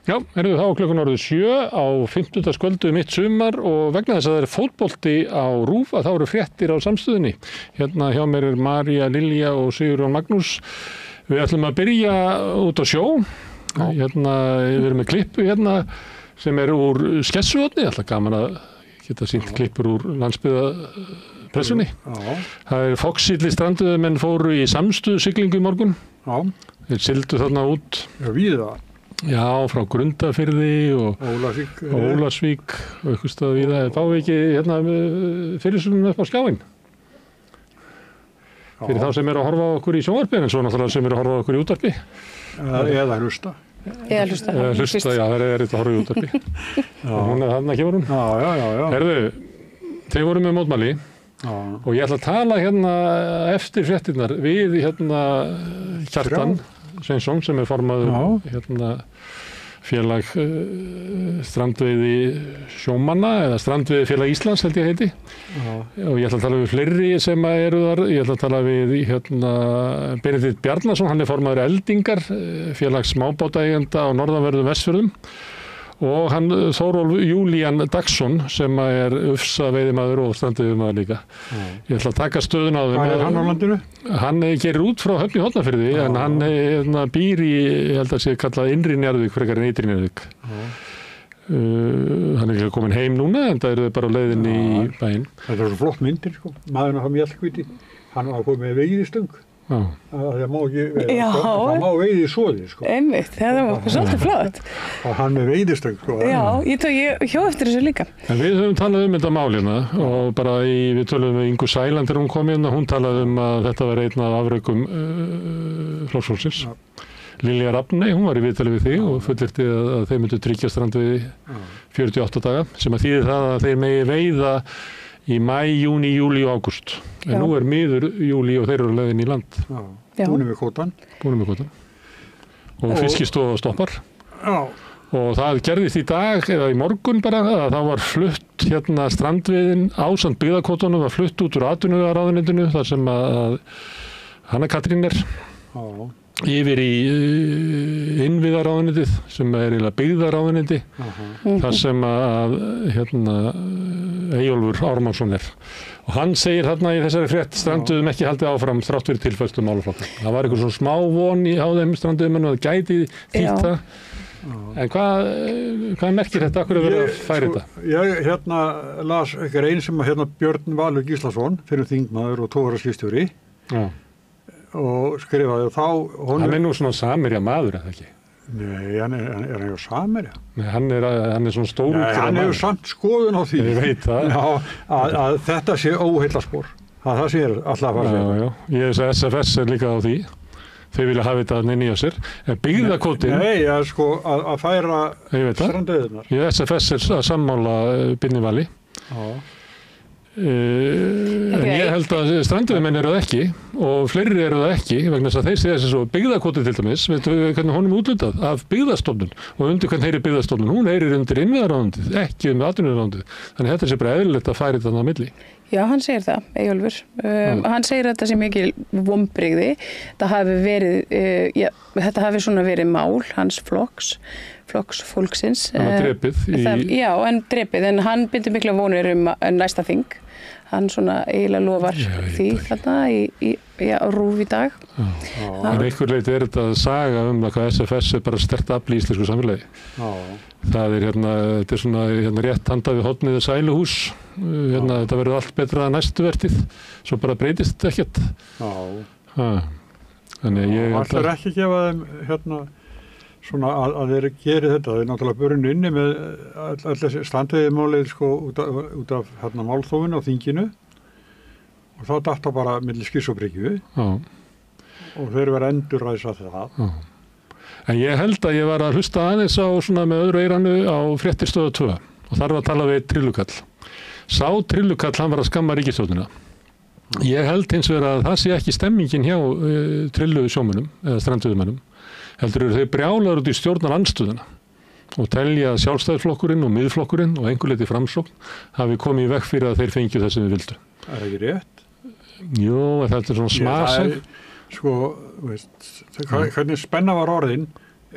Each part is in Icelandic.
Já, þá klukkan orðið 7 á 50. mitt sumar og vegna þess að það er fótbolti á RÚV að þá eru fréttir á samstöðunni. Hérna hjá mér er María Lilja og Sigurjón Magnús. Við ætlum að byrja út á sjó. Hérna, við erum með klippu hérna sem er úr skessuhorni. Alltaf gaman að geta sýnt klippur úr landsbyggðapressunni. Það er Foxilli strandumenn fóru í samstöðusiglingu í morgun. Já. Þeir sigldu þarna út. Já, víða. Já, frá Grundarfirði og Ólafsvík og eitthvað stað við það. Fáum við ekki hérna fyrirsögnum upp á skjáinn? Fyrir þá sem eru að horfa á okkur í sjónvarpi, en svo náttúrulega sem eru að horfa á okkur í útvarpi. Eða hlusta. Hlusta, já, það er eitthvað að horfa í útvarpi. Hún er þarna kemur hún. Já. Herðu, þeir voru með mótmæli og ég ætla að tala hérna eftir fréttirnar við hérna Kjartan Sveinsson sem er formaður hérna félag strandveiði sjómanna eða strandveiði félag Íslands held ég heiti og ég ætla að tala við fleiri sem eru þar, ég ætla að tala við hérna Benedikt Bjarnason, hann er formaður Eldingar, félags smábátaeigenda á norðanverðum Vestfjörðum og hann Þórólf Júlían Dagsson sem er ufsa veiðimaður og strandveiðimaður líka. Ég ætla að taka stöðuna á þeim. Hvað er hann á landinu? Hann gerir út frá Höfn í Hornafirði en hann býr í, ég held að sé kallað innri Njarðvík frekar en ytri Njarðvík. Hann er ekki komin heim núna en það eru þau bara á leiðinni í bæinn. Þetta er svo flott myndir sko. Maðurinn á mjallhvíti, hann var komið með veiðistöng. Það má ekki veiða, sko. Það má veiði í soði sko. Einmitt, það var svolítið flott. Og hann með veiðistöng sko. Já, ég hjó eftir þessu líka. En við höfum talað þetta mál hérna og bara við töluðum með Ingu Sæland þegar hún kom hérna, hún talaði að þetta var einn af afrekum Flokksfólksins. Lilja Rafney, hún var í viðtali við þig og fullyrti að þeir myndu tryggja strandveiði 48 daga sem að þýðir það að þeir megi veiða í maí, júní, júlí og ágúst. En nú er miður júlí og þeir eru leiðin í land. Búnir með kvótann. Og Fiskistofa stoppar. Já. Og það gerðist í dag, eða í morgun bara, að það var flutt hérna strandveiðin ásamt byggðakvótanum, var flutt út úr atvinnuvegaráðuneytinu, þar sem að Hanna Katrín er. Yfir í innviðaráðuneytið sem er eiginlega byggðaráðuneyti þar sem að hérna Eyjólfur Ármannsson er og hann segir þarna í þessari frétt stranduðum ekki haldið áfram þrátt fyrir tilfærslu málaflokka. Það var eitthvað svona smá von á þeim stranduðum og það gæti þýtt það. En hvað merkir þetta? Akkur er verið að færa þetta? Ég hérna las grein sem að Björn Valur Gíslason fyrir þingmaður og togaraskipstjóri og skrifaði þá hann er nú svona Samerja maður eða ekki? Nei, hann er hann hjá Samerja? Nei, hann er svona stór Nei, hann hefur samt skoðun á því ég veit það að þetta sé óheillaspor það sé alltaf að fara já. Ég veist að SFS er líka á því þau vilja hafa þetta inn í á sér en byggðakvótinn Nei, sko að færa strandveiðarnar SFS er að sammála Birni Vali en ég held að strandveiðimenn eru það ekki og fleiri eru það ekki vegna þess að þeir segja svo byggðakvóti til dæmis veitum við hvernig honum útlutað af byggðastofnun og undir hvern heyrir byggðastofnun hún heyrir undir innviðaráðuneytið ekki atvinnuvegaráðuneytið þannig þetta sé bara eðlilegt að færa þetta á milli. Já, hann segir það, Eyjólfur. Hann segir þetta sem mikil vonbrigði. Þetta hafi svona verið mál hans flokks fólksins. Já, en drepið, en hann bindur mikla vonir næsta þing. Hann svona eiginlega lofar því þarna í RÚV í dag. En einhver leyti er þetta að saga það hvað SFS er bara sterkt afl í íslensku samfélagi. Það er þetta er svona rétt handað við hornið sæluhús. Þetta verður allt betra að næstu vertið. Svo bara breytist ekkert. Þannig ég ætlar ekki að gefa þeim svona að þeir geri þetta. Þeir náttúrulega börjun inni með allir þessi strandveiðimálið sko út af málþófinu á þinginu og þá datt bara milli skiss og bryggju og þeir verða endurræsa það. En ég held að ég var að hlusta aðeins á svona með öðru eyranu á Fréttastöð 2 og þar var að tala við Trillukall. Sá Trillukall hann var að skamma ríkisstjórnina. Ég held hins vegar að það sé ekki stemmingin hjá trillu sjómönnum eða strandveiðimönnum. Heldur eru þeir brjálaður út í stjórnarandstöðuna og telja að Sjálfstæðisflokkurinn og Miðflokkurinn og einhver leyti Framsókn hafi komið í veg fyrir að þeir fengju það sem við vildu. Er það ekki rétt? Jú, þetta er svona smasa. Sko, veist, hvernig spenna var orðin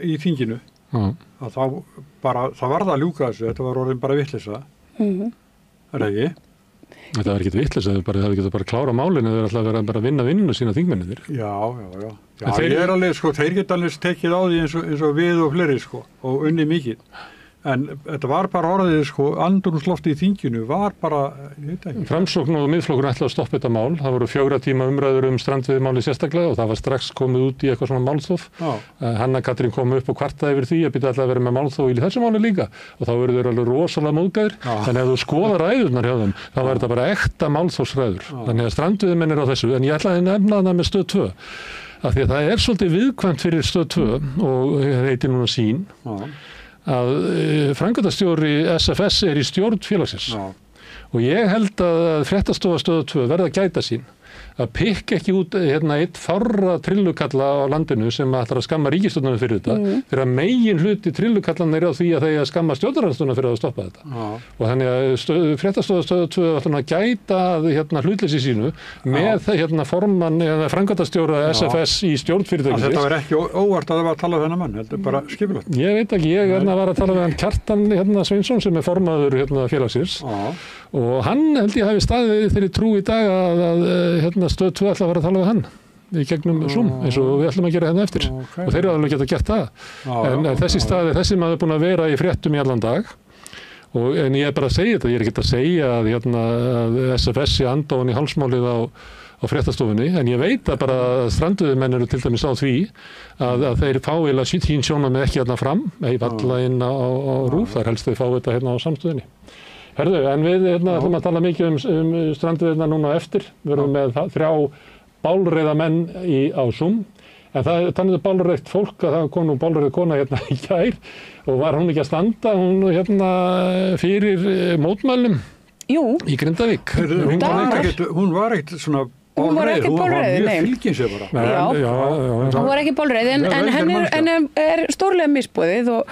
í þinginu að það varð að ljúka þessu, þetta var orðin bara vitleysa. Er það ekki? Þetta var ekkert vitleysa, það hefði getað bara klára málinu, þeir ætla að vera bara að vinna vinnuna sína þingmennir. Já, ég er alveg, sko, þeir geta alveg tekið á því eins og við og fleiri, sko, og unni mikið. En þetta var bara orðið, sko, andrúmsloftið í þinginu var bara, ég veit ekki. Framsókn og Miðflokkur ætlaði að stoppa þetta mál. Það voru 4 tíma umræður strandveiðimáli sérstaklega og það var strax komið út í eitthvað svona málþóf. Hanna Katrín kom upp og kvartaði yfir því að byrja alltaf að vera með málþóf í þessu máli líka. Og þá voru þeir alveg rosalega móðgæðir. En ef þú skoðar ræðurnar hjá þeim, þá var þetta bara ekta málþófsræður. Þannig að strandveiðimenn eru á þessu. En ég ætlaði að nefna það með Stöð 2. Af því að það er svolítið viðkvæmt fyrir Stöð 2 og heitir núna Sýn. Að framkvæmdastjóri SFS í stjórn félagsins. Og ég held að fréttastofa Stöð 2 verða að gæta sín að pikka ekki út eitt fárra trillukalla á landinu sem ætlar að skamma ríkisstjórnina fyrir þetta, fyrir að megin hluti trillukallan er á því að þeir að skamma stjórnarandstöðuna fyrir að stoppa þetta. Og þannig að fréttastofa Stöð 2 ætlar að gæta hlutleysi sínu með formann framkvæmdastjóra SFS í stjórnfyrirtækisins. Þetta var ekki óvart að það var að tala við hennar mann, heldur bara skipulagt. Ég veit ekki, ég var að tala við hann Kjartan Sveinsson sem er formaður félagsins. Og hann held ég hafi staðið þeirri trú í dag að Stöð 2 ætla að vera að tala við hann í gegnum Zoom eins og við ætlum að gera hérna eftir og þeir eru alveg geta gert það. En þessi maður er búin að vera í fréttum í allan dag en ég er bara að segja þetta, ég er ekki að segja að SFS sé andofan í hálsmálið á fréttastofunni, en ég veit að bara strandveiðimenn eru til dæmis á því að þeir fá eða sín sjónarmið ekki hérna fram, valla inn á RÚV, þar helst þeir fá þetta hérna á samstöðinni. Herðu, en við ætlum að tala mikið um strandveiðina núna eftir. Við erum með 3 bálreiða menn á Zoom. En þannig að bálreitt fólk að það kom nú bálreið kona hérna í gær og var hún ekki að standa fyrir mótmælum í Grindavík. Hún var ekkert svona Hún var ekki bálreið, nei. Fylgin sér bara. Já, hún var ekki bálreið, en henni er stórlega misboðið og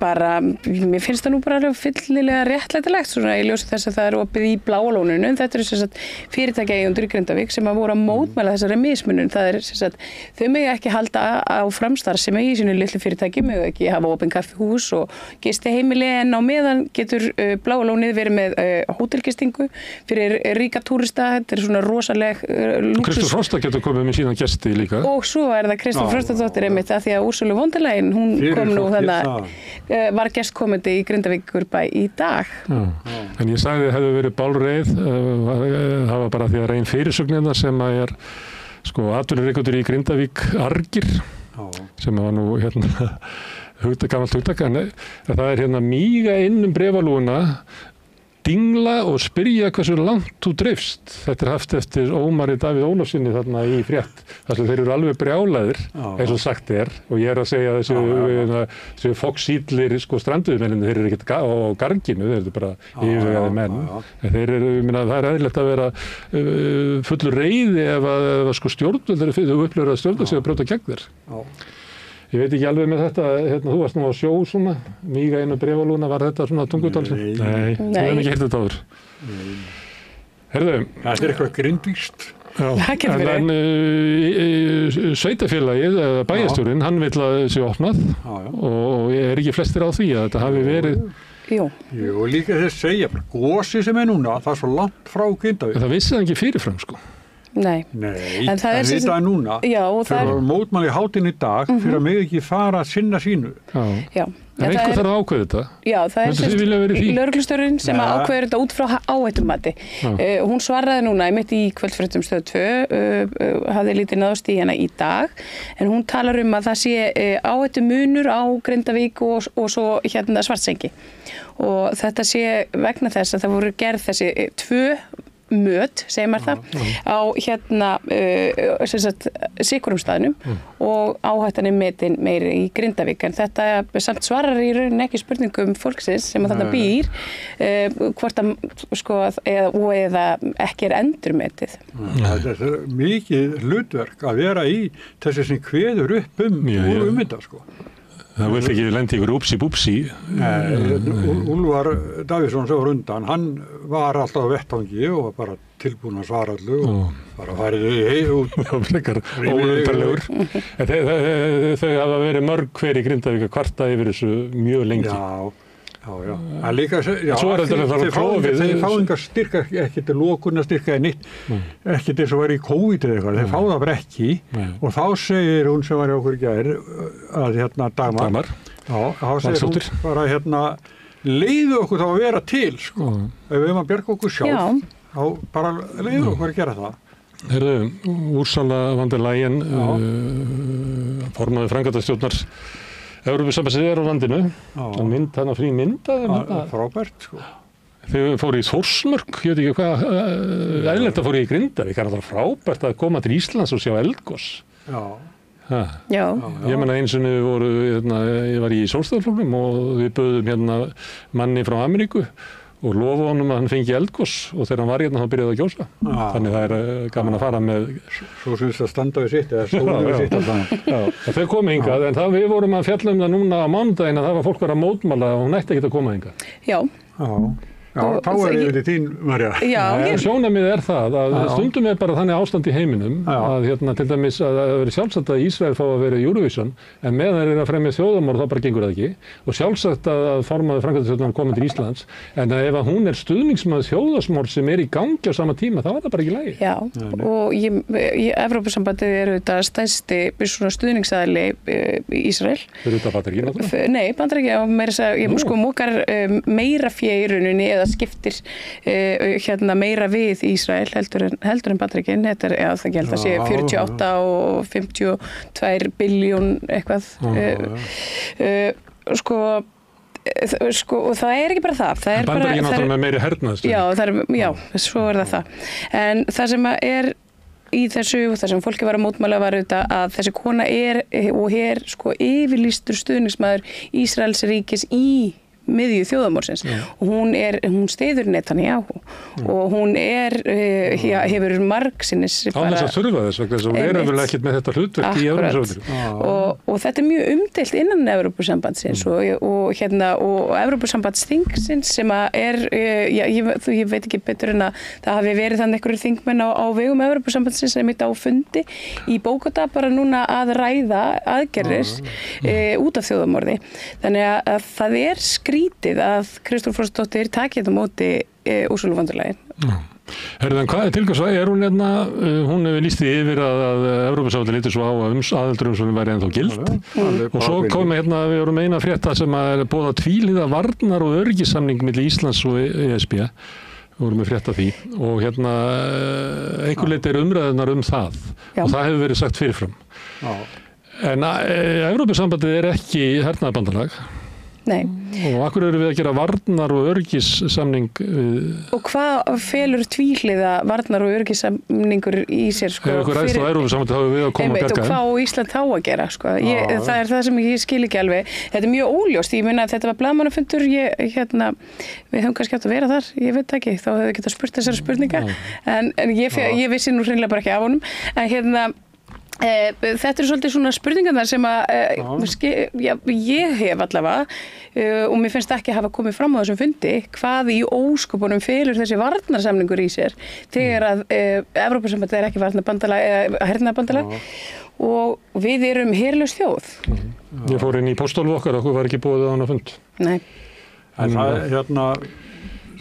bara, mér finnst það nú bara alveg fyllilega réttlætilegt svona í ljósi þess að það er opið í Bláa lóninu. Þetta eru sem sagt fyrirtækjaeigendur í Grindavík sem voru að mótmæla þessari mismunun. Það er sem sagt, þau mega ekki halda á framstarfsemi í sínu litlu fyrirtæki, mega ekki hafa opin kaffihús og gistiheimili, en á meðan getur Bláa lónið verið með hótelgistingu fyrir ríka túrista. Þetta er svona rosaleg lúksus. Kristóf Frosta getur komið með sína gesti líka. Og svo er það Kristóf Frostadóttir einmitt af því að Úrsulu von der Leyen, hún kom nú var gestkomandi í Grindavíkurbæ í dag. En ég sagði að það hefði verið bálreið, það var bara því að reyn fyrirsögnina sem að er atvinnurekendur í Grindavík Argir, sem var nú gamalt hugtak, en það er míga inn bréfalúguna, dingla og spyrja hversu langt þú dreifst. Þetta er haft eftir Ómari Davíð Ólafssyni þarna í frétt. Þess að þeir eru alveg brjálaðir, eins og sagt er. Og ég er að segja þessu foxídlir strandveiðimenn, þeir eru ekkert á garginu, þeir eru bara yfirvegaði menn. Þeir eru, það er eðlilegt að vera fullur reiði ef stjórnvöld þú upplifir að stjórnvöld sig að brjóta gegn þér. Ég veit ekki alveg með þetta, þú varst nú á sjó svona, míga inn bréfalúna, var þetta svona tungutálsi? Nei, þú hefði ekki heyrt þetta áður. Herðu. Það er eitthvað grindvíst. En sveitafélagið, eða bæjarstjórinn, hann vill að þessi opnað og er ekki flestir á því að þetta hafi verið. Jú, líka þess segja, gósi sem er núna, það er svo langt frá Grindavík. Það vissi það ekki fyrirfram, Nei, en það er þetta núna, fyrir mótmæli hátinn í dag, fyrir að mig ekki fara að sinna sínu. Já. En einhver þarf að ákveða þetta. Já, það er lögreglustjórinn sem ákveður þetta út frá áhættumati. Hún svaraði núna einmitt í kvöldfréttum Stöð 2, hafði lítið náðst í hana í dag, en hún talar að það sé áhættumunur á Grindavík og svo Svartsengi. Og þetta sé vegna þess að það voru gerð þessi 2 möt, segir maður það, á Sigrumstaðnum og áhættan er metin meiri í Grindavík, en þetta samt svarar í rauninni ekki spurningum fólksins sem að þarna býr, hvort eða ekki er endurmetið. Það er mikið hlutverk að vera í þessi sem kveður upp þetta, Það vildi ekki lendi ykkur úpsi-búpsi. Úlfar Davíðsson sem var undan, hann var alltaf á vettvangi og var bara tilbúin að svara allu og bara farið út. Frekar óundarlegur. Þau hafa verið mörg hver í Grindavík að kvarta yfir þessu mjög lengi. Já. En líka, svo er þetta að klófið. Þeir fá engar styrka, ekki til lokuna styrka en nýtt, ekki til þess að vera í COVID eða eitthvað, þeir fá það bara ekki og þá segir hún sem var í okkur í gær að Dagmar, þá segir hún bara leiðu okkur þá að vera til, sko. Ef við erum að bjarga okkur sjálf, þá bara leiðu okkur að gera það. Heyrðu, Ursula von der Leyen, formaður framkvæmdastjórnar Evrópusambandsins á landinu, hann frí myndaði. Frábært, sko. Þau fóru í Þórsmörk, ég veit ekki hvað, eðlilegt að fóru í Grindavík, það er frábært að koma til Íslands og sjá eldgos. Já. Ég meina eins og við voru, ég var í Sjálfstæðisflokknum og við bauðum manni frá Ameríku og lofa honum að hann fengi eldgos og þegar hann var þá byrjaði að gjósa. Þannig það er gaman að fara með... Svo syns að standa við sitt eða stóða við sitt alltaf. Já, þau komu hingað en við vorum að fjalla það núna á mánudaginn að það var fólk verið að mótmæla og hún ætti ekki að koma hingað. Já. Já, þá er yfir til þín, Marja. Sjónarmið það að stundum bara þannig ástand í heiminum að til dæmis að það veri sjálfsagt að Ísrael fá að vera í Eurovision en meðan þeir eru að fremja þjóðarmorð þá bara gengur það ekki og sjálfsagt að formaður framkvæmdastjórnar komi til Íslands en ef hún stuðningsmaður þjóðarmorð sem í gangi á sama tíma þá er það bara ekki í lagi. Já, og Evrópusambandið þetta stærsti stuðningsaðili Ísrael. Fyrir út af Bandaríkin? Nei, Bandaríkin mókar meira fé í rauninni eða skiptir meira við Ísrael heldur en Bandaríkin. Þetta það gælt að sé 48 og 52 biljón eitthvað. Og það er ekki bara það. Bandaríkin náttúrulega með meiri hernað. Já, svo er það. En það sem er í þessu og það sem fólki var að mótmæla var að þessi kona er yfirlýstur stuðningsmaður Ísraels ríkis í miðju þjóðarmorðsins og hún styður Netanyahu og hún hefur margsinnis bara... Án þess að þurfa þess vegna þess að hún vel ekkert með þetta hlutverk í Evrópusambandinu. Og þetta er mjög umdeilt innan Evrópusambandsins og Evrópusambandsþingsins sem ég veit ekki betur en að það hafi verið þannig einhverjir þingmenn á vegum Evrópusambandsins sem mitt á fundi í Bógota bara núna að ræða aðgerðir út af þjóðarmorði. Þannig að það er skrítið að Kristrún Frostadóttir taki þetta móti Ursulu von der Leyen. Herðan, hvað er tilkvæmst? Hún hefur lýst því yfir að Evrópusambandið lítur svo á að aðildarumsóknin væri ennþá gild og svo komum við vorum eina frétta sem að boða tvíhliða varnar- og öryggissamning milli Íslands og ESB. Við vorum með frétta því og einhver leyti umræðunar það og það hefur verið sagt fyrirfram. En Evrópusambandið er ekki hernaðarbandalag. Nei. Og af hverju eru við að gera varnar- og öryggissamning við... Og hvað felur tvíhliða varnar- og öryggissamningur í sér, sko? Ef ykkur ræðst á Evrópusambandið þá við að koma að bjarga. Og hvað á Ísland þá að gera, sko? Það er það sem ég skil ekki alveg. Þetta er mjög óljóst. Ég meina að þetta var blaðamannafundur, við höfum kannski átt að vera þar, ég veit ekki, þá hefur við getað spurt þessar spurningar. En ég vissi nú hreinlega bara ekki af honum. En þetta svolítið svona spurningarnar sem ég hef allavega og mér finnst ekki að hafa komið fram á þessum fundi hvað í ósköpunum felur þessi varnarsamningur í sér þegar að Evrópusambandið er ekki hernaðarbandalag og við erum herlaus þjóð. Ég fór inn í pósthólfi okkar og þú var ekki búið á hana fund. Nei. En það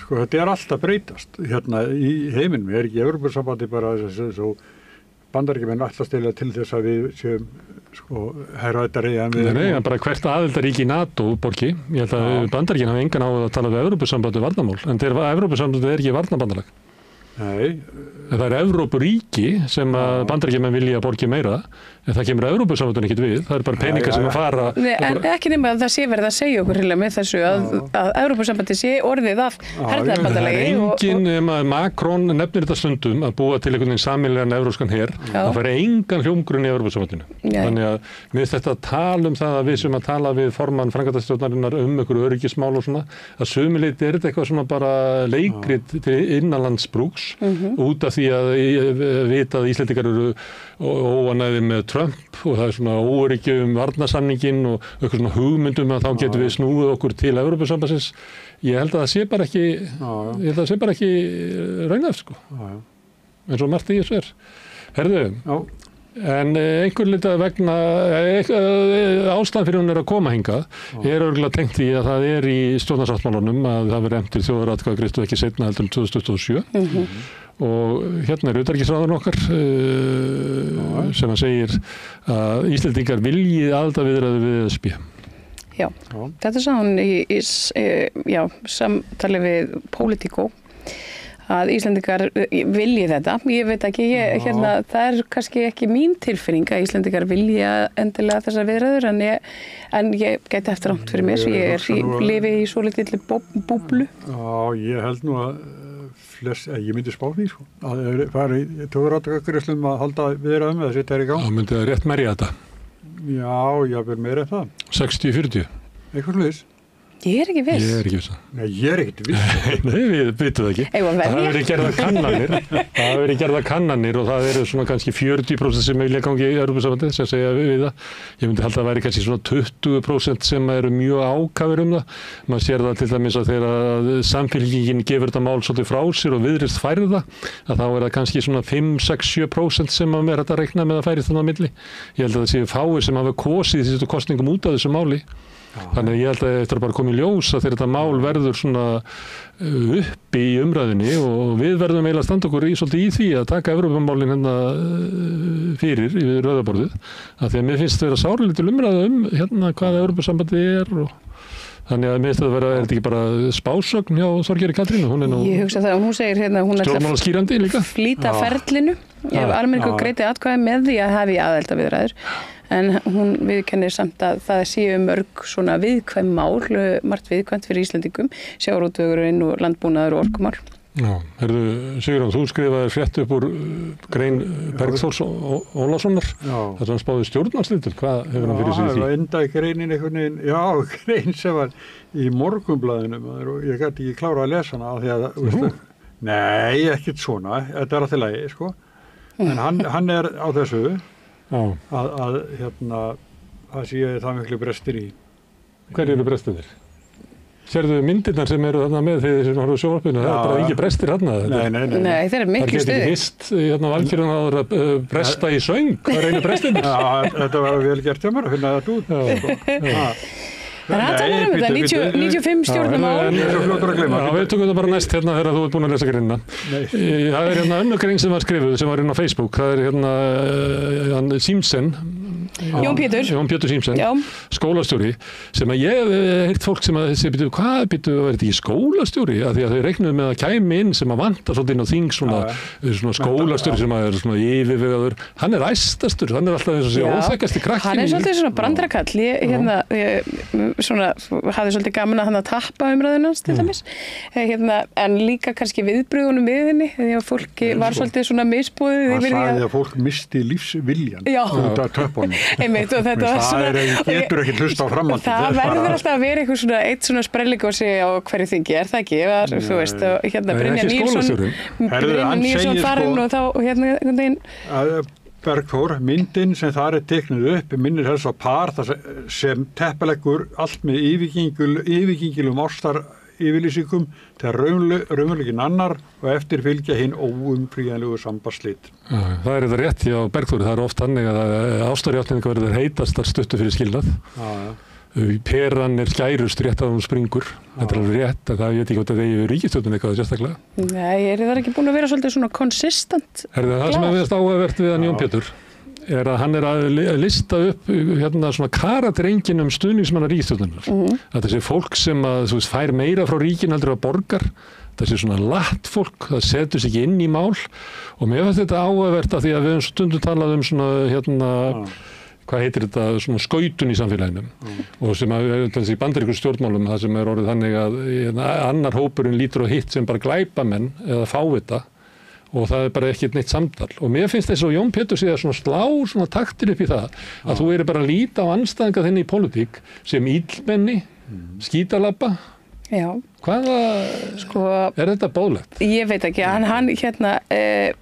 þetta er alltaf breytast í heiminum, ekki Evrópusambandið bara svo Bandaríkjamenn ætlast til þess að við séum herrættari en við... Nei, bara hvert aðildaríki í NATO borgi. Ég held að Bandaríkin hafa engan á að tala við Evrópusambandið varnarmál, en Evrópusambandið er ekki varnarbandalag. Nei. Það er Evrópuríki sem Bandaríkjamenn vilja borgi meira, en það kemur Evrópusambandinu ekkert við. Það er bara peningar sem að fara... En ekki nema að það sé verið að segja okkur með þessu að Evrópusambandið sé orðið af hernaðarbandalagi. Macron nefnir þetta stundum að búa til einhvern veginn sameiginlegan evrópskan her. Það fær engan hljómgrunn í Evrópusambandinu. Þannig að við þetta tala að við sem að tala við formann framkvæmdastjórnarinnar einhverju öryggismál og svona, að sumu leyti þetta eitthvað svona bara leikrit til innanlandsbrúks út af því að vita að Íslendingar eru óanægðir með Trump og það er svona óöryggi varnarsamninginn og eitthvað svona hugmyndum að þá getum við snúið okkur til Evrópusambandsins. Ég held að það sé bara ekki raunhæft sko. Eins og margt í þessu Herðu, en einhver lita vegna ástæðan fyrir hún að koma hingað örugglega tengt því að það í stjórnarsáttmálanum að það verið efnt til þjóðaratkvæðagreiðslu ekki seinna heldur en 2027 og hérna utanríkisráðurinn okkar sem að segir að Íslendingar vilji aðildarviðræður við ESB. Já, þetta sá hún í samtali við Politico að Íslendingar vilji þetta. Ég veit ekki, það er kannski ekki mín tilfinning að Íslendingar vilja endilega þessar viðræður en ég gæti eftir rámt fyrir mér svo ég lifi í svo litilli búblu. Já, ég held nú að ég myndi spá því sko. Að það þjóðaratkvæðagreiðslum að halda viðræðum eða setja í gang. Já, myndi það rétt merja þetta? Já, ég vil meira en það. 60-40? Eitthvað hlutis. Ég er ekki viss. Ég er ekki viss. Nei, ég er ekkert viss. Nei, við vitum það ekki. Það hafa verið gerða kannanir og það eru svona kannski 40% sem vilja gangi í Evrópusambandið sem segja við það. Ég myndi halda að það væri kannski svona 20% sem eru mjög ákafir það. Man sér það til dæmis að þegar samfylkingin gefur þetta mál svolítið frá sér og Viðreisn færir það, að þá er það kannski svona 5-6-7% sem að vera að reikna með að færi þannig á milli. Ég held að það séu fáir sem hafa kosið í þessu kosningum út af þessu máli. Þannig að ég held að þetta bara komið í ljós að þegar þetta mál verður svona uppi í umræðinni og við verðum eiginlega að standa okkur svolítið í því að taka Evrópumálin hérna fyrir yfir rauðaborðið af því að mér finnst það vera sáralítil umræða hérna hvað Evrópusambandið og þannig að mér finnst það vera, er þetta ekki bara spásögn hjá Þorgerði Katrínu? Hún er nú ég hugsa það, hún segir hérna hún stjórnmálaskýrandi líka. Flýta ferlinu ef almenningur greiddi atkvæði með því að hafi aðildarviðræður. En hún viðkennir samt að það séu mörg svona viðkvæm mál, margt viðkvæmt fyrir Íslendingum, sjávarútvegurinn og landbúnaður og orkumál. Já, Sigurjón, þú skrifaði frétt upp úr grein Bergþórs Ólafssonar, þar sem hann spáði stjórnarslitum. Hvað hefur hann fyrir sig í því? Það var enda í greinin einhvern veginn, grein sem var í Morgunblaðinu og ég gæti ekki klára að lesa hana af því að, nei, ekkert svona, þetta er alltaf lagi, sko. En hann er á þessu að sé það miklu brestir í. Hver eru brestirnir? Sérðu myndirnar sem eru þarna með þegar þessum horfðu sjónvarpinu, það er bara ekki brestir þarna. Nei, þeir eru miklu stuði. Það geti hist valkyrjun að bresta í söng, hvað er einu brestirnir? Já, þetta var vel gert hjá mér að finna þetta út. Það er aðtæðan þetta, 95 stjórnumál. Við tökum þetta bara næst hérna þegar þú ert búin að lesa greinina. Það er hérna önnur grein sem var skrifuð sem var inn á Facebook, það er hérna Símsen, Jón Pétur Símsen, skólastjóri, sem að ég hef heyrt fólk sem að þessi var þetta ekki skólastjóri? Af því að þau reiknuðu með að kæmi inn sem að vanta svolítið inn á þing svona skólastjóri sem að er svona yfirvegaður. Hann er æstastur, hann er alltaf eins og sé óþekkasti krakkinn. Hann er svolítið svona brandarakall, svona hafði svolítið gaman að hann að tappa umræðunans til dæmis. En líka kannski viðbröðunum við henni, því að fólki var svolítið svona misboðið yfir því að... Hann sagði að fólk misti lífsviljan út af töpunum. Einmitt, og þetta var svona... Það getur ekki hlusta á framhaldið. Það verður alltaf að vera eitt svona sprelligósi á hverju þingi, er það ekki? Þú veist, Brynjar Níelsson farinn og þá einhvern veginn... Bergþór, myndin sem það er teiknuð upp, minnir helst á par sem teppaleggur allt með yfirgengilum ástar yfirlýsingum til raunverulegin annar og eftir fylgja hinn óumflýjanlegu sambandsslit. Það er þetta rétt hjá Bergþóri, það er oft þannig að ástarjátninga verður heitastar stuttu fyrir skilnað. Peran er skærust rétt að hún springur. Þetta er alveg rétt, en það veit ekki hvort að það eigi við ríkisstjórnin eitthvað sérstaklega. Nei, er það ekki búin að vera svolítið svona konsistent? Það sem er áhugavert við hann Jón Pétur er að hann er að lista upp svona karakterengin stuðningsmanna ríkisstjórnarinnar. Þetta sé fólk sem að fær meira frá ríkinu heldur að borgar. Það sé svona latt fólk, það setur sig ekki inn í mál og mér finnst þetta áhugavert að því að við höfum stundum talað svona hvað heitir þetta, svona skautun í samfélaginu og sem að í bandarískum stjórnmálum það sem er orðið þannig að annar hópurinn lítur á hitt sem bara glæpamenn eða fávita og það er bara ekkert neitt samtal og mér finnst þess að Jón Pétur sé að svona slá svona taktir upp í það að þú eru bara að líta á andstæðinga þinni í pólitík sem illmenni, skítalabba Já. Hvaða, er þetta bóðlegt? Ég veit ekki, hann hérna, ég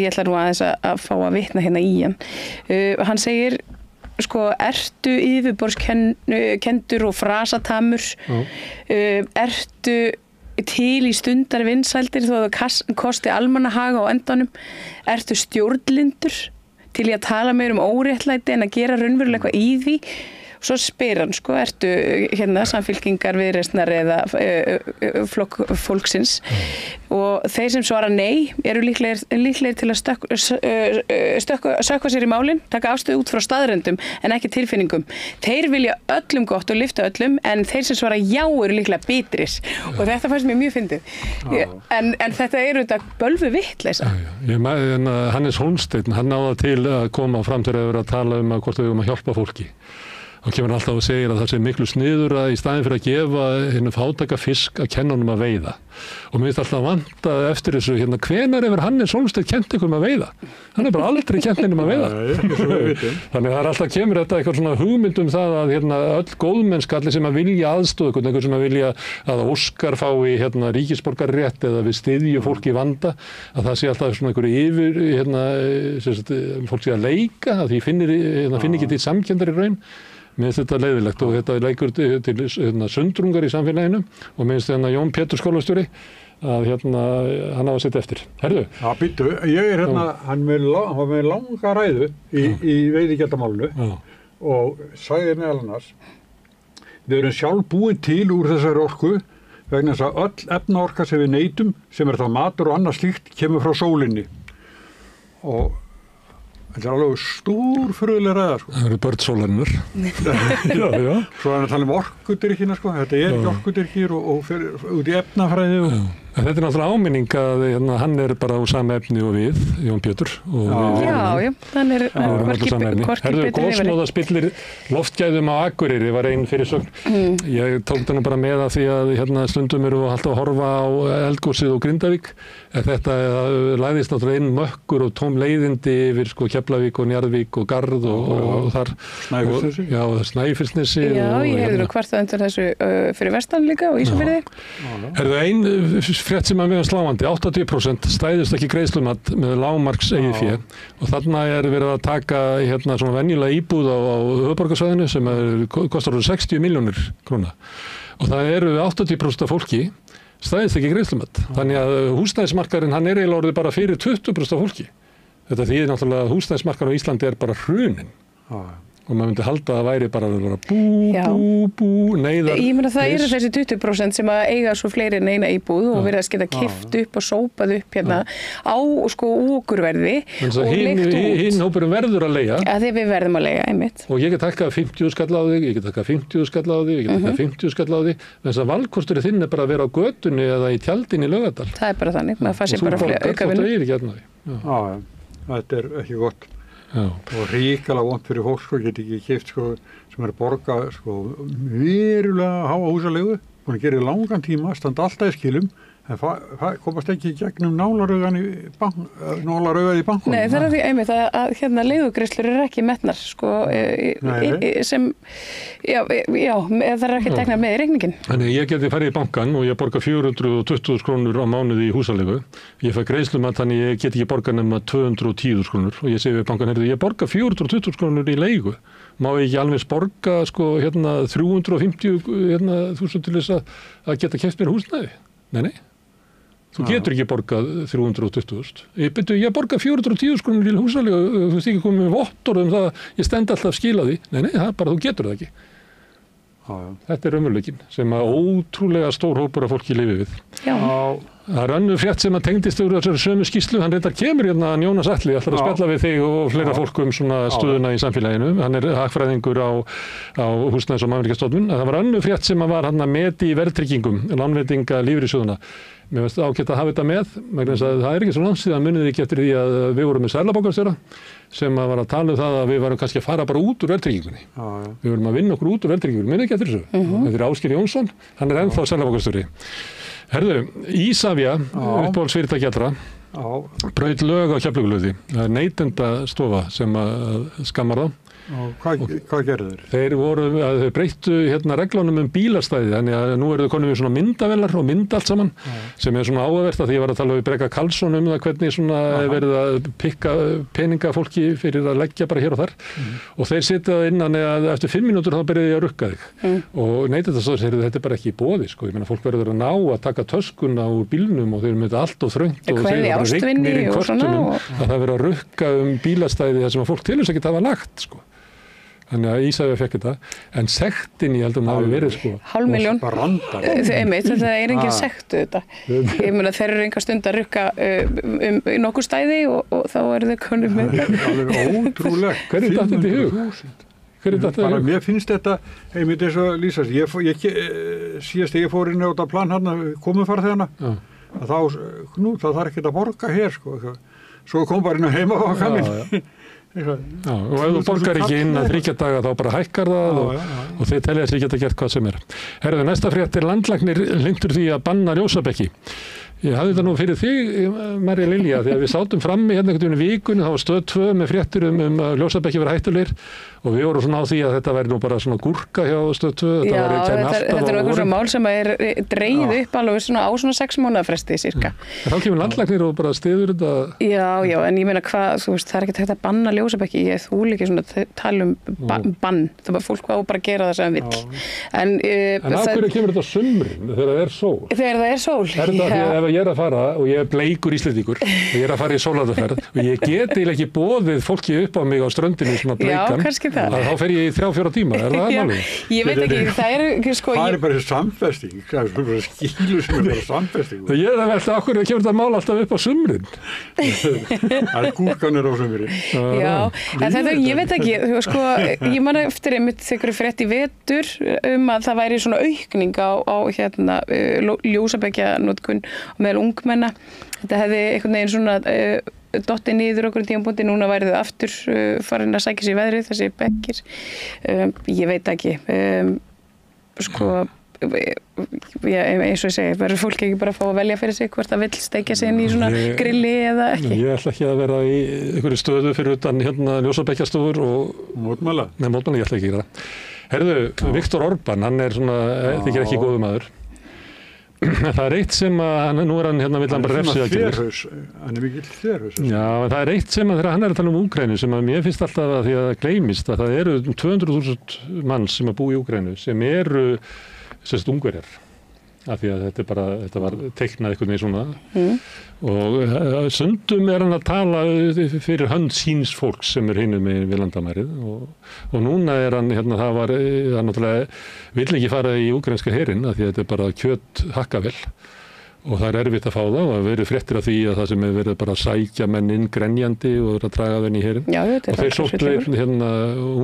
ætla nú aðeins að fá að vitna hérna í hann. Hann segir, ertu yfirborðskendur og frasatamur, ertu til í stundar vinsældir þó að það kosti almannahaga á endanum, ertu stjórnlindur til í að tala meir óréttlæti en að gera raunverulega eitthvað í því. Svo spyr hann, ertu hérna samfylkingar Viðreisnar eða flokk fólksins og þeir sem svara nei eru líklegir til að sökkva sér í málin, taka afstöðu út frá staðrendum en ekki tilfinningum. Þeir vilja öllum gott og lyfta öllum en þeir sem svara já eru líklega bitris og þetta fannst mér mjög fyndið. En þetta eru þetta bölvu vitleisa. Hannes Hólmsteinn, hann náða til að koma fram til að vera að tala að hvort við að hjálpa fólki. Og kemur alltaf og segir að það sé miklu sniður að í staðin fyrir að gefa hennu fátæka fisk að kenna honum að veiða. Og mér finnst alltaf vanta eftir þessu, hvenær hefur Hannes Hólmsteinn kennt ykkur að veiða? Hann er bara aldrei kennt hennum að veiða. Þannig að það alltaf kemur þetta eitthvað svona hugmynd það að öll góðmennska, allir sem að vilja aðstoða einhver sem að vilja að Óskar fái ríkisborgarrétt eða við styðju fólki í vanda, að það sé alltaf svona einhverju fólk sé að leika, að því finni ekki til samkenndar í raun. Mér finnst þetta leiðilegt og þetta leikur til sundrungar í samfélaginu og mér finnst Jón Pétur skólastjóri að hann á að setja eftir. Herðu? Já, býttu, ég er hann var með langa ræðu í veiðigjaldamálinu og sagði meðal annars við erum sjálf búin til úr þessari orku vegna þess að öll efnaorka sem við neytum, sem það matur og annað slíkt, kemur frá sólinni. Og þetta er alveg stórfurðuleg ræða, Það eru börn sólarinnar. Já. Svo er hann að tala orkudrykkina, Þetta er ekki orkudrykkir og fyrir út í efnafræði og... Þetta er náttúrulega áminning að hann er bara úr sama efni og við, Jón Pétur. Já, hann er hvorki betur. Gósmóða spillir loftgæðum á Akureyri var ein fyrirsögn. Ég tók það nú bara með að því að stundum eru alltaf að horfa á eldgosið og Grindavík. Þetta lagðist náttúrulega inn mökkur og tóm leiðindi yfir Keflavík og Njarðvík og Garð og þar. Snæfellsnesi. Já, Snæfellsnesi. Já, ég hefði nú kvartað undir þessu fyrir vestan líka og Ísafirði. Ein frétt sem að við sláandi, 80% stæðist ekki greiðslumat með lágmarks eigið fé og þarna er verið að taka svona venjulega íbúð á höfuðborgarsvæðinu sem kostar 60 milljónir króna og það eru 80% af fólki stæðist ekki greiðslumat. Þannig að húsnæðismarkaðurinn hann er eiginlega orðið bara fyrir 20% af fólki. Þetta þýðir náttúrulega að húsnæðismarkaður á Íslandi er bara hrunin. Og maður myndi halda að það væri bara bú, neyðar. Ég meina það eru þessi 20% sem að eiga svo fleiri en eina íbúð og verið að geta kippt upp og sópað upp á okurverði og leikt út. Hinn hópurinn verður að leigja. Ja, þegar við verðum að leigja, einmitt. Og ég get takkað 50 skall á þig, ég get takkað 50 skall á þig, ég get takkað 50 skall á þig. Þess að valkosturinn þinn er bara að vera á götunni eða í tjaldinni í Laugardal. Það er bara þannig, maður fær sér bara Þetta er ekki gott. Og ríkala vont fyrir fólk get ekki keypt sem er borga verulega háa húsaleigu búin að gera í langan tíma, standa alltaf í skilum en komast ekki í gegnum nálaraugan í bankunum. Nei, það er því einmitt að leigugreiðslur eru ekki metnar sem það er ekki teknað með í reikningin. Þannig ég geti farið í bankan og ég borga 420.000 krónur á mánuði í húsaleigu. Ég fæ greiðslumat þannig ég get ekki borga nema 210.000 krónur og ég segi við bankan, ég borga 420.000 krónur í leigu. Má ég ekki alveg borga 350.000 til þess að geta keypt mér húsnæði? Nei. Þú getur ekki borgað 320.000. Ég borga 410.000 krónur í húsaleigu, þú veist ekki komið með vottorð það, ég stend alltaf skila því. Nei, það er bara, þú getur það ekki. Þetta er raunveruleikinn sem að ótrúlega stór hópur af fólki lifi við. Það er önnur frétt sem að tengdist úr þessari sömu skýrslu, hann reyndar kemur Jónas Atli, ætlar að spjalla við þig og fleira fólk svona stöðuna í samfélaginu. Hann er hagfræðingur á Húsnæðis- og mannvirkjastofnun. Það var önnur frétt sem að var met í verðtryggingum, lánveitinga lífeyrissjóðanna. Mér finnst ágætt að hafa þetta með, vegna þess að það er ekki svo langt síðan munið ekki eftir því að við vorum með seðlabankastjóra sem að var að tala það að við varum kannski að fara bara út úr verðtryggingunni. Við vorum að vinna okkur út úr verðtryggingunni, munið ekki eftir þessu. Þetta er Ásgeir Jónsson, hann er ennþá seðlabankastjóri. Herðu, Ísavia, uppáhaldsfyrirtæki allra, braut lög á Keflavíkurflugvelli. Það er neytendastofa sem skammar þá. Og hvað gerðu þeir? Þeir breyttu reglunum bílastæði, þannig að nú eru þau konum við svona myndavelar og mynd allt saman, sem er svona áhugavert að því ég var að tala við Breka Karlsson það hvernig svona verið að pikka peninga fólki fyrir að leggja bara hér og þar og þeir sitja innan að eftir 5 mínútur þá byrjaði ég að rukka þig og Neytendastofa segir þetta er bara ekki í boði sko, ég meina fólk verður að ná að taka töskuna úr bílnum og þeir eru með þetta allt og þröngt og þeir eru bara rignir í kortunum að það verður að rukka bílastæði þar sem að fólk til þess að geta hafa lagt sko. Þannig að Ísafjörður fékk þetta, en sektin ég held að hafi verið sko. 500.000. Þetta er engin sektu þetta. Ég meina þeir eru enga stund að rukka nokkur stæði og þá eru þau konum með þetta. Alveg ótrúlegt. Hver er þetta í hug? Mér finnst þetta, einmitt eins og Lísa, síðast ég fór inn á þetta plan hérna, komufarþegana, að þá þarf ekki að borga hér sko. Svo kom bara inn á heimavaka minn. Já, og ef þú borgar ekki inn að 3 daga þá bara hækkar það og þeir telja sér geta gert hvað sem er. Herðu, næsta frétt er landlæknir hlynntur því að banna ljósabekki. Ég hafði þetta nú fyrir þig, Marja Lilja, því að við sátum frammi hérna einhvern veginn í vikunni, þá var Stöð 2 með fréttir að ljósabekki vera hættulegir og við vorum svona á því að þetta væri nú bara svona gúrka hjá Stöð 2. Já, þetta er eitthvað svona mál sem er dreigð upp alveg svona á svona 6 mánaða fresti cirka. Þá kemur landlæknir og bara styður þetta. Já, en ég meina hvað, þú veist, það er ekki hægt að banna ljósabekki, ég þú líka svona tala bann, það er fólk á bara að gera það sem vill. En af hverju kemur þetta sumrin þegar það er sól? Þegar það er sól. Er þetta ef ég er að fara og ég er bleikur Íslendingur og ég er að fara í sólarferð og ég geti ekki boðið fólki upp á mig á ströndinni svona bleikan, þá fer ég í 3-4 tíma, er það málið? Ég veit ekki, það er sko... Það er bara samfesting, það er bara skílu sem er bara samfesting. Ég er að velta okkur kemur þetta mál alltaf upp á sumrin. Það er gúrkanir á sumrin. Já, en þetta, ég veit ekki, sko, ég man eftir einmitt þegar frétt í vetur að það væri svona aukning á ljósabekkjanotkun meðal ungmenna. Þetta hefði einhvern veginn svona dottið niður okkur tímapunkti, núna væri þau aftur farin að sækja sér í veðrið, þessi bekkir. Ég veit ekki, sko, eins og ég segi, verður fólk ekki bara að fá að velja fyrir sig hvort það vill steikja sig inn í svona grilli eða ekki? Ég ætla ekki að vera í einhverju stöðu fyrir utan ljósabekkjastofur og... Mótmæla? Nei, mótmæla, ég ætla ekki að gera það. Herðu, Viktor Orbán, hann er svona, þykir ekki góður maður. Það er eitt sem að, nú er hann vill hann bara refsiaðgerðir. Hann er mikill þverhaus. Já, það er eitt sem að þegar hann er að tala Úkraínu sem að mér finnst alltaf að því að það gleymist að það eru 200.000 manns sem að búa í Úkraínu sem eru Ungverjar. Af því að þetta var teiknað einhvern veginn svona og stundum er hann að tala fyrir hönd síns fólks sem er hinum við landamærið og núna er hann, það náttúrulega vill ekki fara í úkraínska herinn af því að þetta er bara kjöt hakkavel og það er erfitt að fá það og verið fréttir af því að það sem er verið bara að sækja menn inn grenjandi og verið að draga þenni í herinn og þeir sóttu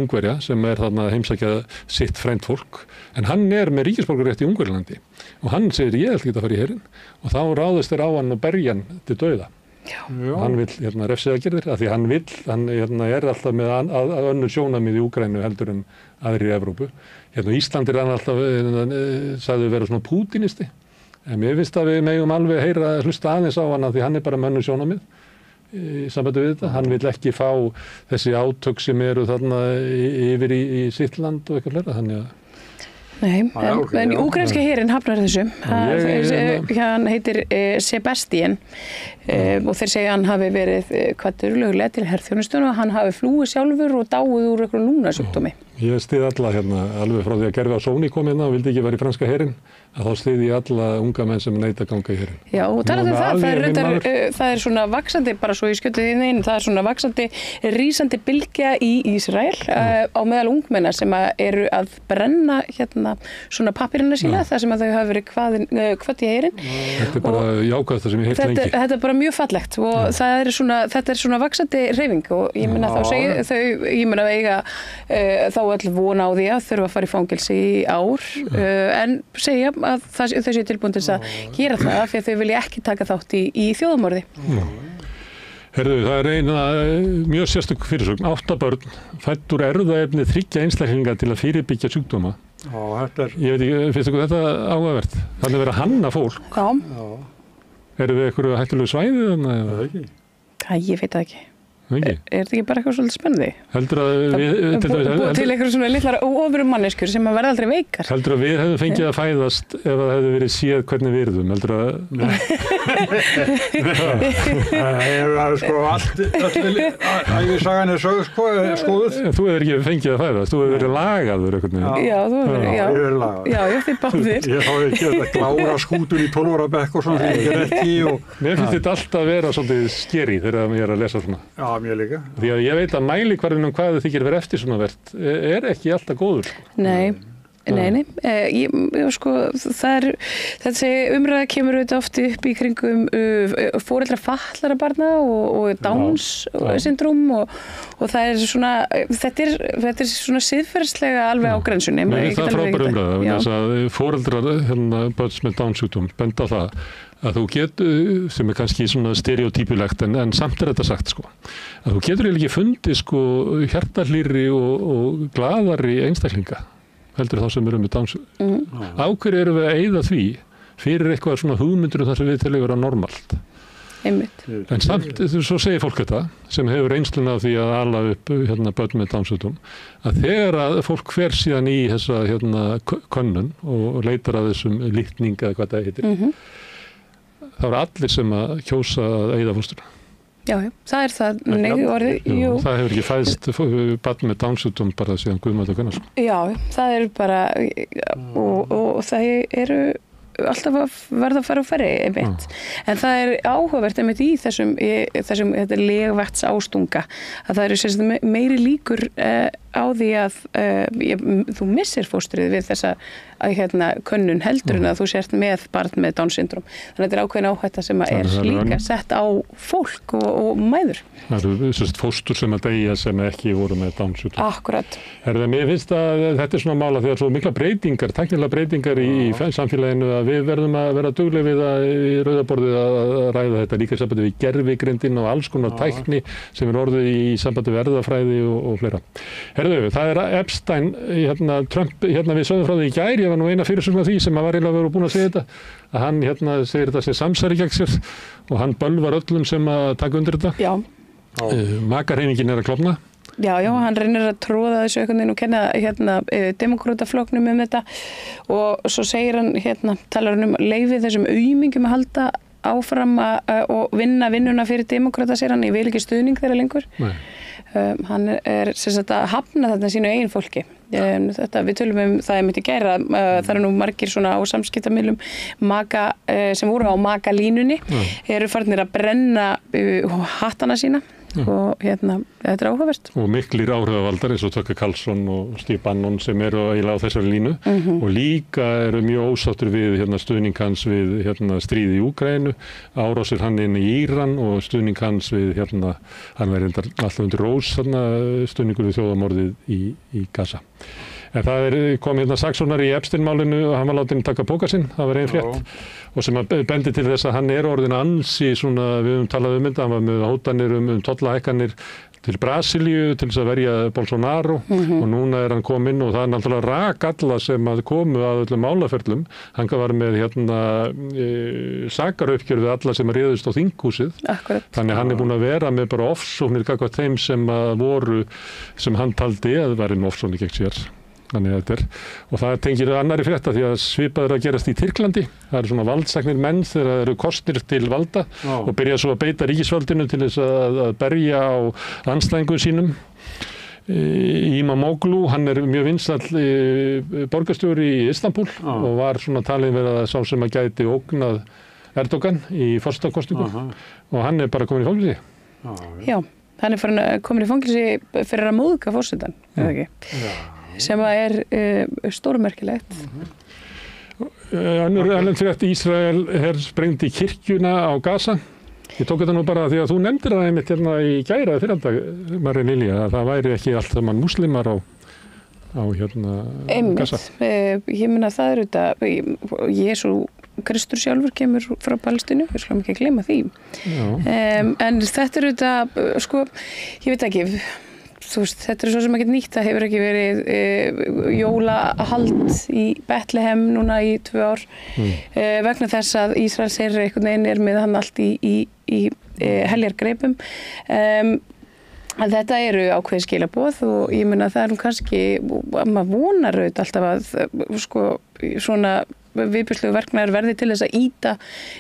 Ungverja sem er þarna að heimsækja sitt frænt fólk en hann er með ríkisborgararétt í Ungverjalandi og hann segir ég ætla ekki að fara í herinn og þá ráðist þeir á hann og berja hann til dauða. Og hann vill refsiaðgerðir af því hann er alltaf með önnur sjónarmið í Úkraínu heldur en aðrir í Evrópu. Ísland er hann alltaf sagði vera svona pútinisti. En mér finnst að við megum alveg hlusta aðeins á hann því hann er bara mönnur sjónarmið í sambandi við þetta. Hann vill ekki fá þessi átök sem eru þarna yfir í sitt land og eitthvað fleira. Þannig að Nei, en úkraínska herinn hafnar þessu. Hann heitir Sebastian og þeir segja að hann hafi verið kvaddur löglega til herþjónustuna og hann hafi flúið sjálfur og dáið úr einhverjum lungnasjúkdómi. Ég styð alla alveg frá því að Gervi Sóni kom hérna og vildi ekki vera í franska herinn að þá styð ég alla unga menn sem neita að ganga í herinn. Já, og talandi það er svona vaxandi, bara svo ég skjötu því inn, það er svona vaxandi, rísandi bylgja í Ísrael á meðal ungmenna sem eru að brenna svona pappírina sína þar sem að þau hafa verið kvödd í herinn. Þetta er bara jákvæðast það sem ég heilt lengi. Þetta er bara mjög fallegt og þetta er svona vaxandi hreyfing og ég meina þá segja þau, ég meina eiga þá öll vona á því að þurfa að fara í fangelsi í ár en segja að þau séu tilbúin til að gera það fyrir að þau vilja ekki taka þátt í þjóðamorði. Herðu, það er eina mjög sérstök fyrirsögn. 8 börn fædd úr erfðaefni 3 einstaklinga til að fyrirbyggja sjúkdóma. Ég veit ekki, finnst ykkur þetta áhugavert? Þannig að vera að hanna fólk. Já. Eru við einhverju hættulegu svæði þannig? Það ekki. Ég veit það ekki. þetta ekki bara eitthvað svolítið spennandi? Heldur að við... Búið til eitthvað svona litlar óofrum manneskjur sem að verða aldrei veikar. Heldur að við hefðum fengið að fæðast ef það hefði verið séð hvernig við erum? Heldur að... Það er sko allt, ævisagan er skoðuð. Þú hefur ekki fengið að fæðast, þú hefur verið lagaður eitthvað með. Já, þú hefur verið lagaður. Já, þið báðir. Ég þá ekki að klára skútur í 12 ára bekk og svona því ég ekki og... Mér finnst þetta alltaf að vera svolítið skeri þegar ég að lesa svona. Já, mér líka. Því að ég veit að mælikvarðin hvað þið þykir verið eftir svona vert ekki alltaf góður. Sko. Nei. Sko, þessi umræða kemur auðvitað oft upp í kringum foreldra fatlara barna og Downs syndrom og það er svona, þetta er svona siðferðislega alveg á grensunni. Mér finnst það frábær umræða, þess að foreldrar börns með Downs sjúkdóm benda á það að þú getur, sem er kannski svona stereotypulegt en samt er þetta sagt sko, að þú getur ekki fundið sko hjartahlýrri og glaðari einstaklinga heldur þá sem eru með Downs. Á hverju erum við að eyða því fyrir eitthvað svona hugmyndur þar sem við telum vera normalt. Einmitt. En samt, svo segir fólk þetta sem hefur reynsluna af því að ala upp börn með Downs sjúkdóm, að þegar að fólk fer síðan í þessa könnun og leitar að þessum litninga eða hvað það heitir, þá eru allir sem að kjósa að eyða fósturna. Já, það er það orðið. Jú, það hefur ekki fæðst barn með Downs sjúkdóm bara síðan Guðmundur Gunnarsson. Já, það er bara og það eru alltaf að verða að fara á ferri einmitt. En það er áhugavert einmitt í þessum þetta legvætts ástunga að það eru sérstaklega meiri líkur á því að þú missir fóstrið við þessa könnun heldur en að þú sért með barn með Downs syndrom. Þannig að þetta er ákveðin áhætta sem er líka sett á fólk og mæður. Það eru fóstur sem að deyja sem ekki voru með Downs syndrom. Akkurat. Mér finnst að þetta er svona mála þegar svo mikla breytingar, tæknilega breytingar í samfélaginu að við verðum að vera dugleg við í rauðaborðið að ræða þetta líka í sambandi við gervigrindin og alls konar tækni sem er orðið í sambandi við erfðafræði og fleira. Það er Epstein, Trump, við sögðum frá því í gær, ég var nú eina fyrirsögn af því sem var eiginlega verið búin að segja þetta, að hann segir þetta sem samsæri gegn sér og hann bölvar öllum sem að taka undir þetta. Já. Makarhreyfingin er að klofna. Já, hann reynir að tróða þessu einhvern veginn og kenna demókrataflokknum þetta og svo segir hann, talar hann leyfið þessum aumingum að halda áfram og vinna vinnuna fyrir demókrata, segir hann, ég vil ekki stuðning þeirra lengur. Nei. Hann er sem sagt að hafna þarna sínu eigin fólki. Þetta, við tölum það einmitt í gær að það eru nú margir svona á samskiptamiðlum sem voru á makalínunni eru farnir að brenna hattana sína og þetta er áhugavert. Og miklir áhrifavaldar eins og Tucker Carlson og Steve Bannon sem eru eiginlega á þessari línu og líka eru mjög ósáttur við stuðning hans við stríði í Úkraínu, árásir hann inn í Íran og stuðning hans við hann verið alltaf undir rós stuðningur við þjóðamorðið í Gaza. En það kom saksóknari í Epstein-málinu og hann var látinn taka póka sinn, það var einn frétt og sem bendi til þess að hann er orðinn ansi svona, við höfum talað þetta, hann var með hótanir tollahækkanir til Brasilíu til þess að verja Bolsonaro og núna er hann kominn og það er náttúrulega rak alla sem að komu að öllum málaferlum, hann var með sakaraupgjör við alla sem réðust á þinghúsið. Akkurat. Þannig hann er búinn að vera með bara ofsóknir gagnvart þeim sem voru, sem hann taldi að væri ofsóknir gegn sér. Þannig að þetta er, og það tengir annarri frétta því að svipaður að gerast í Tyrklandi. Það eru svona valdsæknir menn þegar það eru kosnir til valda og byrja svo að beita ríkisvaldinu til þess að berja á andstæðingum sínum. Imamoglu, hann er mjög vinsæll borgarstjóri í Istanbúl og var svona talin verið að sá sem að gæti ógnað Erdogan í forsetakosningu og hann er bara komin í fangilsi. Já, hann er komin í fangilsi fyrir að móðga forsetan, eða ekki? Já. Sem er stórmerkilegt. Önnur frétt, Ísrael sprengdi kirkjuna á Gaza. Ég tók þetta nú bara því að þú nefndir það einmitt í gæra fyrrandag, Marín Lilja, að það væri ekki allt saman múslimar á Gaza. Ég meina það er þetta, Jesú Kristur sjálfur kemur frá Palestínu, við skulum ekki gleyma því. En þetta er þetta, sko, ég veit ekki, þetta er svo sem ekkert nýtt, það hefur ekki verið jólahald í Betlehem núna í 2 ár vegna þess að Ísraelsherinn einhvern veginn er með hann allt í heljargreipum að þetta eru ákveðin skilaboð og ég meina það kannski, maður vonar auðvitað alltaf að sko svona viðbjörnslegu verknaður verði til þess að ýta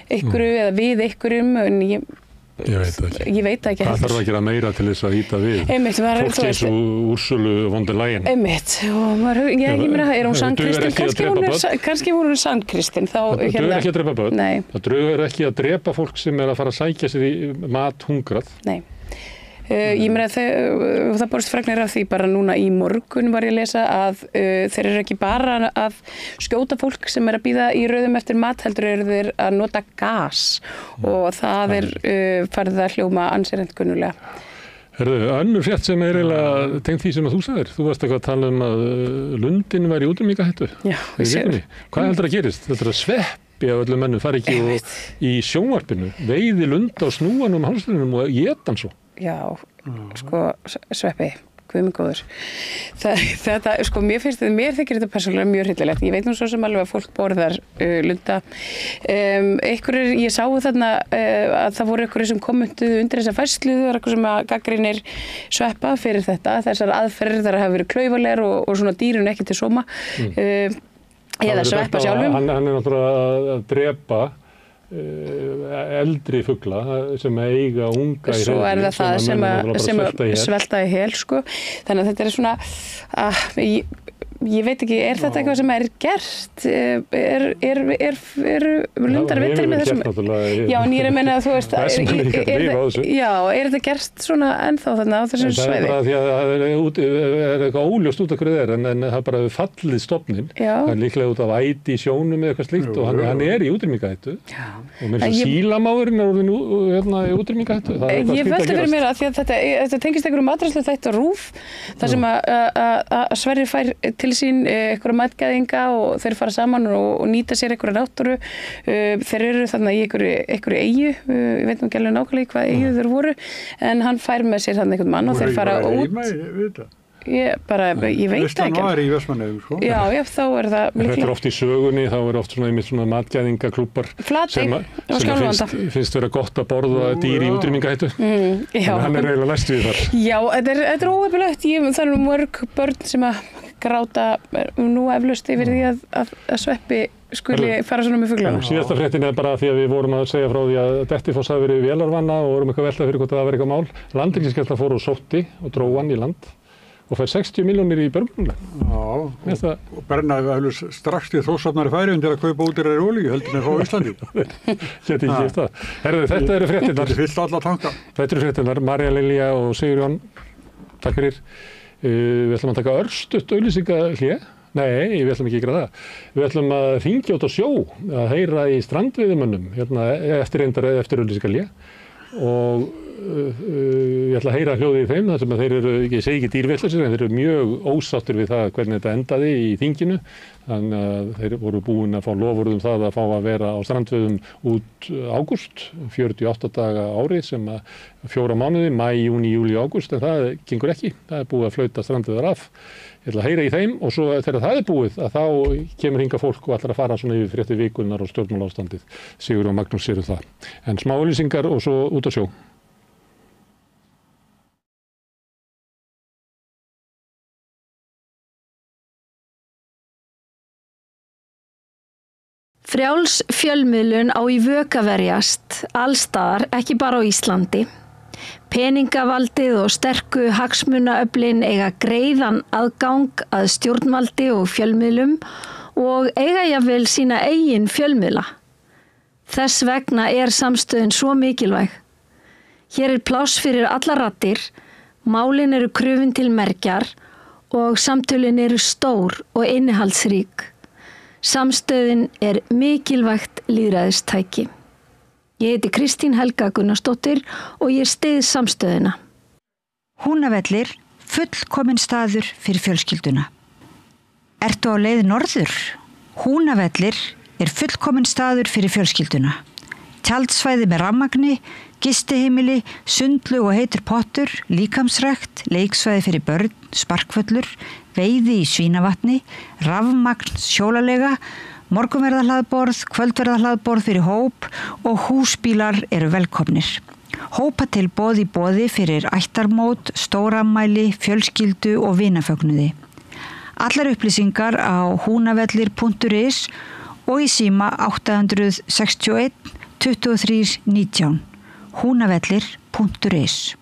einhverju eða við einhverjum en ég veit ekki það þarf að gera meira til þess að ýta við fólk eins og Úrsulu von der Leyen og maður, ég meina, hún sannkristin kannski hún sannkristin það draugar ekki að drepa börn það draugar ekki að drepa fólk sem að fara að sækja sér í mat hungrað ég meina það borst fregnir af því bara núna í morgun var ég að lesa að þeir eru ekki bara að skjóta fólk sem að bíða í röðum eftir mat heldur eru þeir að nota gas og það farið að hljóma ansýrend kunnulega. Önnur frétt sem eiginlega tengt því sem að þú sagðir. Þú varst eitthvað að tala að lundin væri í útrýmingarhættu. Já, hvað heldur að gerist? Þetta sveppi af öllum mennum fari ekki í sjónvarpinu, veiði lund á snúanum hálstunum og éta hann svo. Já, sko, sveppi, guð minn góður. Þetta, sko, mér þykir þetta persónulega mjög hryllilegt. Ég veit nú svo sem alveg að fólk borðar lunda. Ég sá þarna að það voru einhverjir sem kommentuðu undir þessa færslu, það var eitthvað sem að gagnrýnir sveppa fyrir þetta. Þessar aðferðir þar hafa verið klaufalegar og svona dýrun ekki til sóma. Eða sveppa sjálfum. Hann náttúrulega að drepa eldri fugla sem eiga unga í svo það sem að svelta í hel sko. Þannig að þetta svona ég veit ekki, þetta eitthvað sem gert? Lundar vittir með þessum? Já, en ég meina að þú veist þetta gert svona ennþá þarna á þessum svæði? Það bara því að það eitthvað óljóst út af hverju en það bara hefur fallið stofninn. Það líklega út af æti í sjónum eða eitthvað slíkt og hann í útrýmingarhættu. Og með þess að sílamáðurinn orðinn í útrýmingarhættu. Ég velti fyrir mér að því að þetta tengist einhverjum matreiðslu þætti á RÚV þar sem að Sverrir fær til sín einhverja matgæðinga og þeir fara saman og nýta sér einhverja náttúru. Þeir eru þarna í einhverju eyju, ég veit nú ekki alveg nákvæmlega hvað eyju þeir voru, en hann fær með sér þarna einhvern mann og þeir fara út. Ég veit ekki. Það í Vestmannaeyjum, sko. Já, þá það líklega. Þetta oft í sögunni, þá oft svona matgæðingaklúbbar sem finnst vera gott að borða dýr í útrýmingarhættu. En hann eiginlega næst við þar. Já, þetta er óhefnilegt. Það eru mörg börn sem að gráta nú eflaust yfir því að sveppi skuli fara svona með fuglana. Síðasta fréttin bara því að við vorum að segja frá því að Dettifoss hafi verið vélarvana og vorum eitthvað velta fyrir hvort það var eitthvað mál. Landhelgisgæslan fór og sótti og dró hann í land og fær 60 milljónir í börnunlega. Já, og Bernaði strax til Þórshafnar í Færeyjum til að kaupa útýrari olíu heldur en frá Íslandi. Geti ekki gert það. Þetta eru fréttinnar. Þetta fyllt alla tanka. Þetta eru fréttinnar. María Lilja og Sigurjón, takk fyrir. Við ætlum að taka örstutt auglýsingahlé. Nei, við ætlum ekki að gera það. Við ætlum að hringja út á sjó, að heyra í strandveiðimönnum eftir auglýsingahlé og ég ætla að heyra hljóðið í þeim þar sem að þeir eru, ég segi ekki dýrvillisir, en þeir eru mjög ósáttir við það hvernig þetta endaði í þinginu. Þannig að þeir voru búin að fá loforð það að fá að vera á strandveiðum út ágúst, 48 daga ári sem að 4 mánuði, maí, júní, júlí, ágúst, en það gengur ekki. Það búið að flauta strandveiðar af. Ég ætla að heyra í þeim og svo þegar það búið að þá kemur hingað fólk og ætlar að fara svona yfir fréttir vikunnar og stjórnmálaástandið. Sigur og Magnús séu það. En smá auglýsingar og svo út á sjó. Frjáls fjölmiðlun á í vök að verjast, allstaðar, ekki bara á Íslandi. Peningavaldið og sterku hagsmunaöflin eiga greiðan aðgang að stjórnvaldi og fjölmiðlum og eiga jafnvel sína eigin fjölmiðla. Þess vegna samstöðin svo mikilvæg. Hér pláss fyrir allar raddir, málin eru krufin til mergjar og samtölin eru stór og innihaldsrík. Samstöðin mikilvægt lýðræðistæki. Ég heiti Kristín Helga Gunnarsdóttir og ég styð samstöðina. Húnavellir, fullkominn staður fyrir fjölskylduna. Ertu á leið norður? Húnavellir fullkominn staður fyrir fjölskylduna. Tjaldsvæði með rafmagni, gistiheimili, sundlaug og heitur pottur, líkamsrækt, leiksvæði fyrir börn, sparkvöllur, veiði í Svínavatni, rafmagn, sjólalega, morgunverðarhlaðborð, kvöldverðarhlaðborð fyrir hóp og húsbílar eru velkomnir. Hópatilboð í boði fyrir ættarmót, stóramæli, fjölskyldu og vinafögnuði. Allar upplýsingar á hunavellir.is og í síma 861 23 19. hunavellir.is